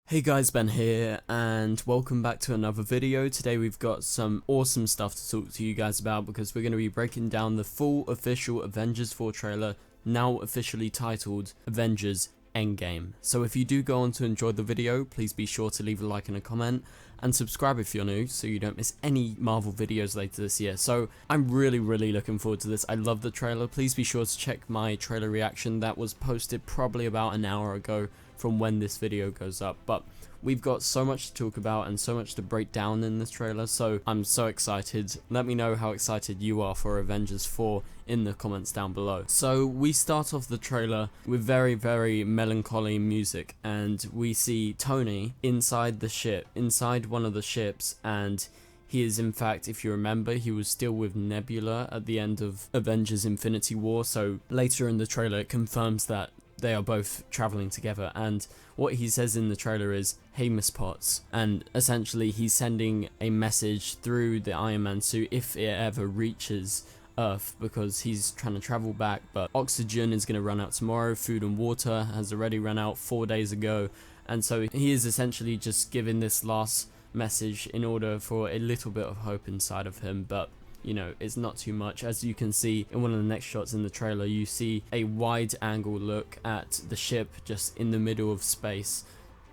Hey guys, Ben here, and welcome back to another video. Today we've got some awesome stuff to talk to you guys about because we're going to be breaking down the full official Avengers 4 trailer, now officially titled Avengers Endgame. So if you do go on to enjoy the video, please be sure to leave a like and a comment, and subscribe if you're new so you don't miss any Marvel videos later this year. So I'm really looking forward to this. I love the trailer. Please be sure to check my trailer reaction that was posted probably about an hour ago from when this video goes up, but we've got so much to talk about and so much to break down in this trailer, so I'm so excited. Let me know how excited you are for Avengers 4 in the comments down below. So we start off the trailer with very melancholy music, and we see Tony inside the ship, inside one of the ships, and he is, in fact, if you remember, he was still with Nebula at the end of Avengers Infinity War, so later in the trailer it confirms that they are both traveling together, and what he says in the trailer is, "Hey Miss Potts," and essentially he's sending a message through the Iron Man suit if it ever reaches Earth, because he's trying to travel back, but oxygen is going to run out tomorrow, food and water has already run out 4 days ago, and so he is essentially just giving this last message in order for a little bit of hope inside of him, but you know, it's not too much. As you can see in one of the next shots in the trailer, you see a wide angle look at the ship just in the middle of space,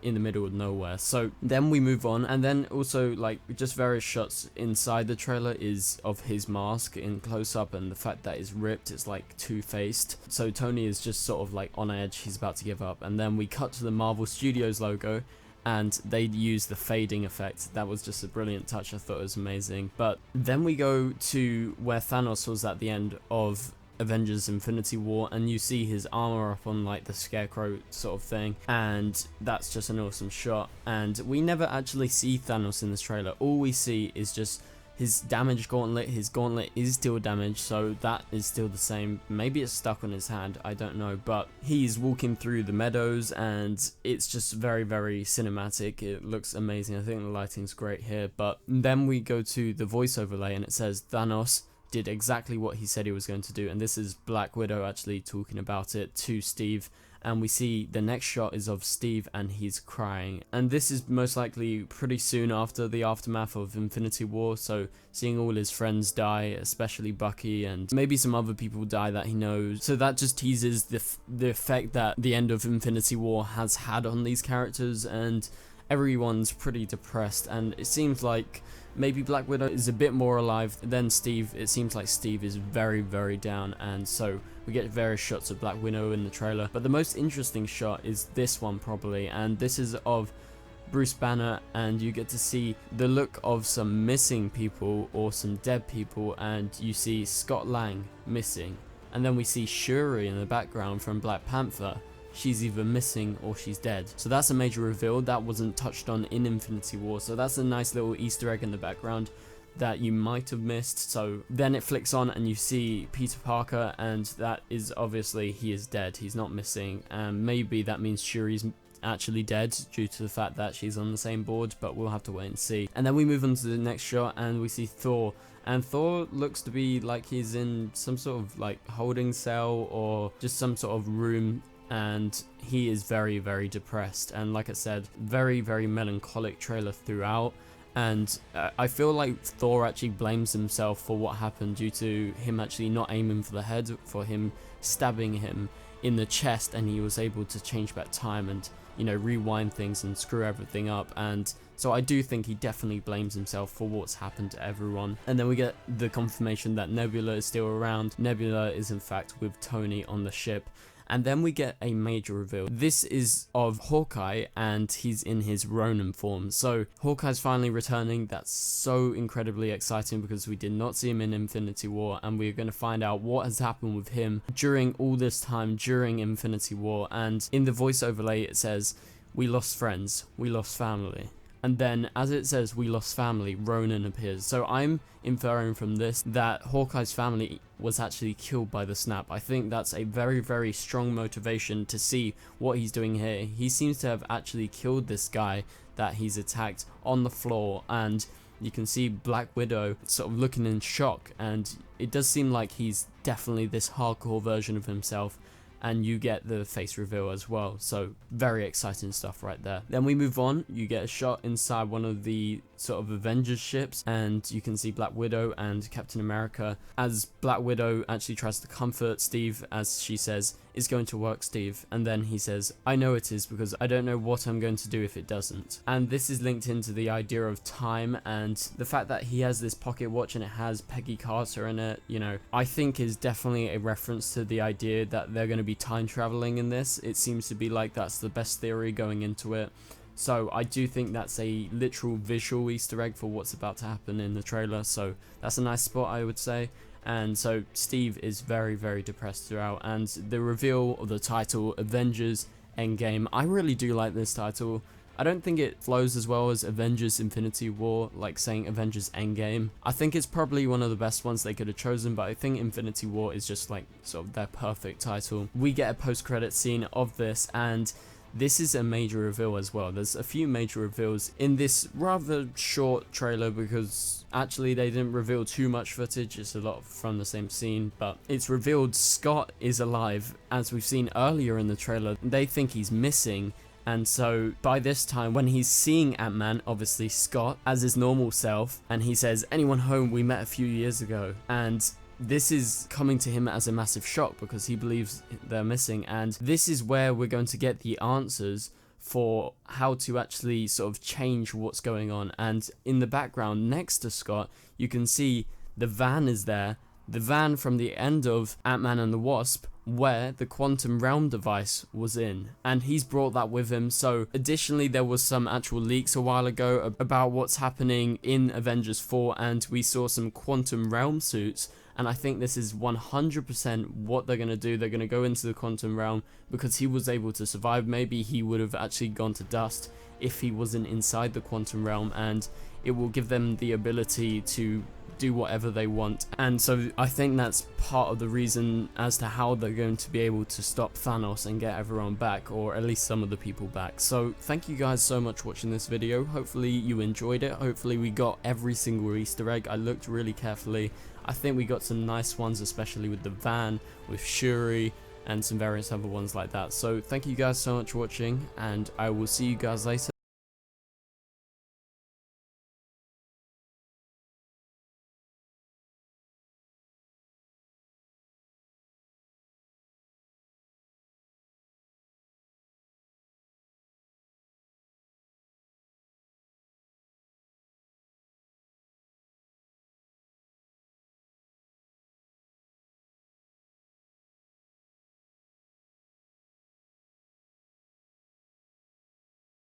in the middle of nowhere. So then we move on, and then also like just various shots inside the trailer is of his mask in close up, and the fact that it's ripped, it's like two-faced. So Tony is just sort of like on edge, he's about to give up, and then we cut to the Marvel Studios logo, and they use the fading effect. That was just a brilliant touch. I thought it was amazing. But then we go to where Thanos was at the end of Avengers Infinity War, and you see his armor up on like the scarecrow sort of thing, and that's just an awesome shot. And we never actually see Thanos in this trailer. All we see is just his damaged gauntlet. His gauntlet is still damaged, so that is still the same. Maybe it's stuck on his hand, I don't know, but he's walking through the meadows, and it's just very cinematic. It looks amazing. I think the lighting's great here. But then we go to the voice overlay, and it says Thanos did exactly what he said he was going to do, and this is Black Widow actually talking about it to Steve. And we see the next shot is of Steve, and he's crying, and this is most likely pretty soon after the aftermath of Infinity War, so seeing all his friends die, especially Bucky, and maybe some other people die that he knows, so that just teases the effect that the end of Infinity War has had on these characters, and everyone's pretty depressed, and it seems like maybe Black Widow is a bit more alive than Steve. It seems like Steve is very down, and so we get various shots of Black Widow in the trailer. But the most interesting shot is this one probably, and this is of Bruce Banner, and you get to see the look of some missing people or some dead people, and you see Scott Lang missing, and then we see Shuri in the background from Black Panther. She's either missing or she's dead. So that's a major reveal that wasn't touched on in Infinity War. So that's a nice little Easter egg in the background that you might have missed. So then it flicks on and you see Peter Parker, and that is obviously he is dead. He's not missing. And maybe that means Shuri's actually dead due to the fact that she's on the same board, but we'll have to wait and see. And then we move on to the next shot, and we see Thor. And Thor looks to be like he's in some sort of like holding cell or just some sort of room, and he is very depressed, and like I said, very melancholic trailer throughout. And I feel like Thor actually blames himself for what happened due to him actually not aiming for the head, for him stabbing him in the chest, and he was able to change back time and, you know, rewind things and screw everything up. And so I do think he definitely blames himself for what's happened to everyone. And then we get the confirmation that Nebula is still around. Nebula is in fact with Tony on the ship. And then we get a major reveal. This is of Hawkeye, and he's in his Ronin form. So Hawkeye's finally returning. That's so incredibly exciting because we did not see him in Infinity War, and we're going to find out what has happened with him during all this time during Infinity War. And in the voice overlay it says, "We lost friends, we lost family." And then as it says "we lost family," Ronin appears. So I'm inferring from this that Hawkeye's family was actually killed by the snap. I think that's a very strong motivation to see what he's doing here. He seems to have actually killed this guy that he's attacked on the floor, and you can see Black Widow sort of looking in shock, and it does seem like he's definitely this hardcore version of himself, and you get the face reveal as well. So very exciting stuff right there. Then we move on, you get a shot inside one of the sort of Avengers ships, and you can see Black Widow and Captain America, as Black Widow actually tries to comfort Steve, as she says, "It's going to work, Steve," and then he says, "I know it is, because I don't know what I'm going to do if it doesn't." And this is linked into the idea of time, and the fact that he has this pocket watch and it has Peggy Carter in it, you know, I think is definitely a reference to the idea that they're going to be time traveling in this. It seems to be like that's the best theory going into it. So I do think that's a literal visual Easter egg for what's about to happen in the trailer. So that's a nice spot, I would say. And so Steve is very, very depressed throughout. And the reveal of the title, Avengers Endgame, I really do like this title. I don't think it flows as well as Avengers Infinity War, like saying Avengers Endgame. I think it's probably one of the best ones they could have chosen, but I think Infinity War is just like sort of their perfect title. We get a post-credit scene of this, and this is a major reveal as well. There's a few major reveals in this rather short trailer, because actually they didn't reveal too much footage, it's a lot from the same scene, but it's revealed Scott is alive. As we've seen earlier in the trailer, they think he's missing, and so by this time when he's seeing Ant-Man, obviously Scott as his normal self, and he says, "Anyone home? We met a few years ago," and this is coming to him as a massive shock because he believes they're missing, and this is where we're going to get the answers for how to actually sort of change what's going on. And in the background next to Scott, you can see the van is there, the van from the end of Ant-Man and the Wasp, where the quantum realm device was in, and he's brought that with him. So additionally, there was some actual leaks a while ago about what's happening in Avengers 4, and we saw some quantum realm suits, and I think this is 100% what they're going to do. They're going to go into the quantum realm because he was able to survive. Maybe he would have actually gone to dust if he wasn't inside the quantum realm, and it will give them the ability to do whatever they want. And so I think that's part of the reason as to how they're going to be able to stop Thanos and get everyone back, or at least some of the people back. So thank you guys so much for watching this video. Hopefully you enjoyed it. Hopefully we got every single Easter egg. I looked really carefully. I think we got some nice ones, especially with the van, with Shuri, and some various other ones like that. So thank you guys so much for watching, and I will see you guys later.